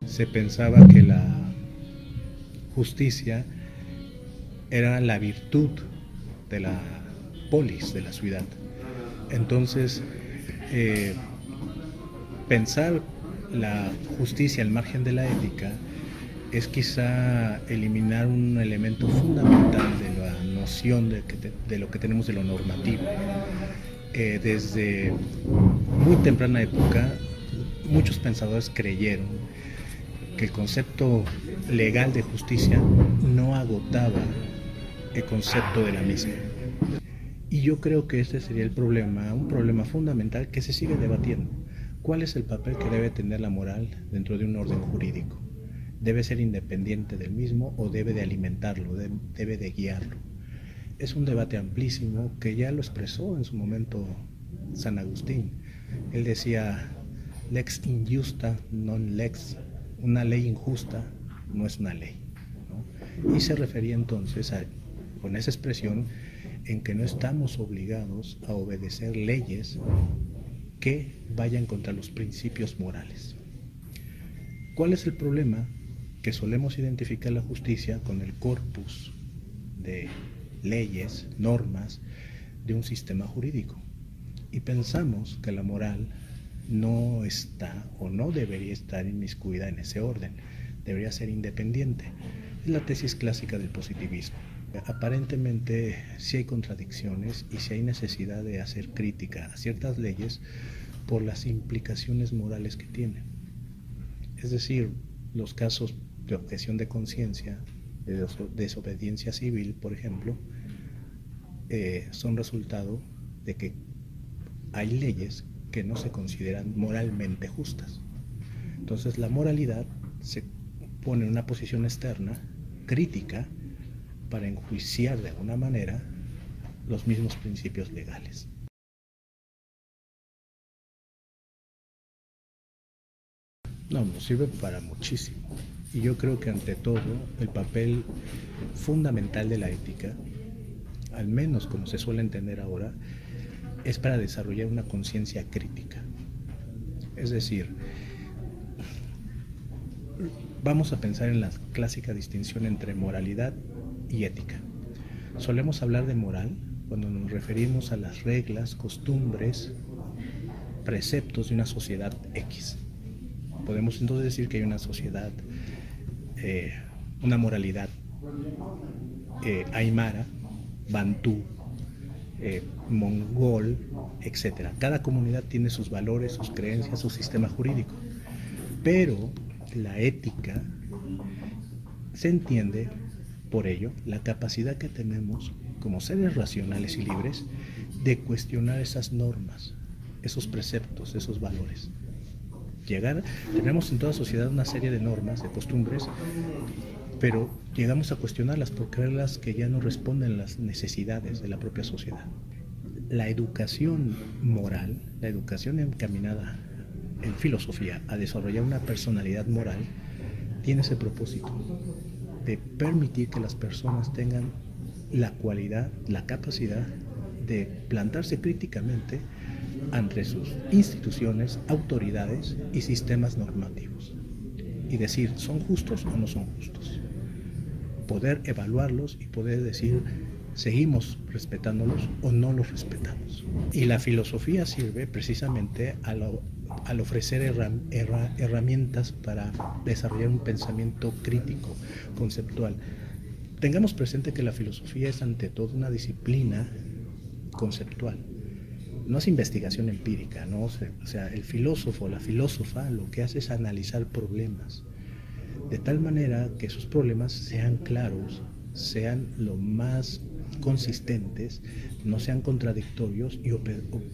se pensaba que la justicia era la virtud de la polis, de la ciudad. Entonces, eh, pensar la justicia al margen de la ética es quizá eliminar un elemento fundamental de la noción de lo que tenemos de lo normativo. Desde muy temprana época, muchos pensadores creyeron que el concepto legal de justicia no agotaba el concepto de la misma. Y yo creo que este sería el problema, un problema fundamental que se sigue debatiendo. ¿Cuál es el papel que debe tener la moral dentro de un orden jurídico? ¿Debe ser independiente del mismo o debe de alimentarlo, debe de guiarlo? Es un debate amplísimo que ya lo expresó en su momento San Agustín. Él decía, lex injusta non lex, una ley injusta no es una ley, ¿no? Y se refería entonces con esa expresión en que no estamos obligados a obedecer leyes que vayan contra los principios morales. ¿Cuál es el problema? Que solemos identificar la justicia con el corpus de leyes, normas de un sistema jurídico y pensamos que la moral no está o no debería estar inmiscuida en ese orden, debería ser independiente. Es la tesis clásica del positivismo. Aparentemente sí hay contradicciones y sí hay necesidad de hacer crítica a ciertas leyes por las implicaciones morales que tienen. Es decir, los casos de objeción de conciencia, de desobediencia civil, por ejemplo, son resultado de que hay leyes que no se consideran moralmente justas. Entonces la moralidad se pone en una posición externa, crítica, para enjuiciar de alguna manera los mismos principios legales. No, nos sirve para muchísimo. Y yo creo que ante todo el papel fundamental de la ética, al menos como se suele entender ahora, es para desarrollar una conciencia crítica. Es decir, vamos a pensar en la clásica distinción entre moralidad y ética. Solemos hablar de moral cuando nos referimos a las reglas, costumbres, preceptos de una sociedad X. Podemos entonces decir que hay una sociedad, una moralidad aymara, bantú, mongol, etc. Cada comunidad tiene sus valores, sus creencias, su sistema jurídico. Pero la ética se entiende por ello la capacidad que tenemos como seres racionales y libres de cuestionar esas normas, esos preceptos, esos valores. Tenemos en toda sociedad una serie de normas, de costumbres, pero llegamos a cuestionarlas por creerlas que ya no responden a las necesidades de la propia sociedad. La educación moral, la educación encaminada en filosofía a desarrollar una personalidad moral, tiene ese propósito de permitir que las personas tengan la cualidad, la capacidad de plantarse críticamente ante sus instituciones, autoridades y sistemas normativos y decir, ¿son justos o no son justos? Poder evaluarlos y poder decir, ¿seguimos respetándolos o no los respetamos? Y la filosofía sirve precisamente al ofrecer herramientas para desarrollar un pensamiento crítico, conceptual. Tengamos presente que la filosofía es ante todo una disciplina conceptual. No es investigación empírica, ¿no? O sea, el filósofo, la filósofa, lo que hace es analizar problemas, de tal manera que esos problemas sean claros, sean lo más consistentes, no sean contradictorios y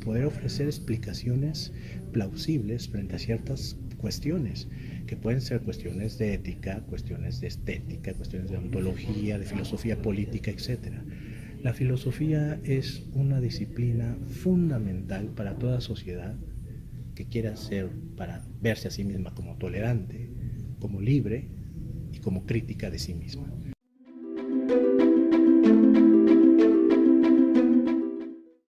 poder ofrecer explicaciones plausibles frente a ciertas cuestiones, que pueden ser cuestiones de ética, cuestiones de estética, cuestiones de ontología, de filosofía política, etc. La filosofía es una disciplina fundamental para toda sociedad que quiera ser, para verse a sí misma como tolerante, como libre y como crítica de sí misma.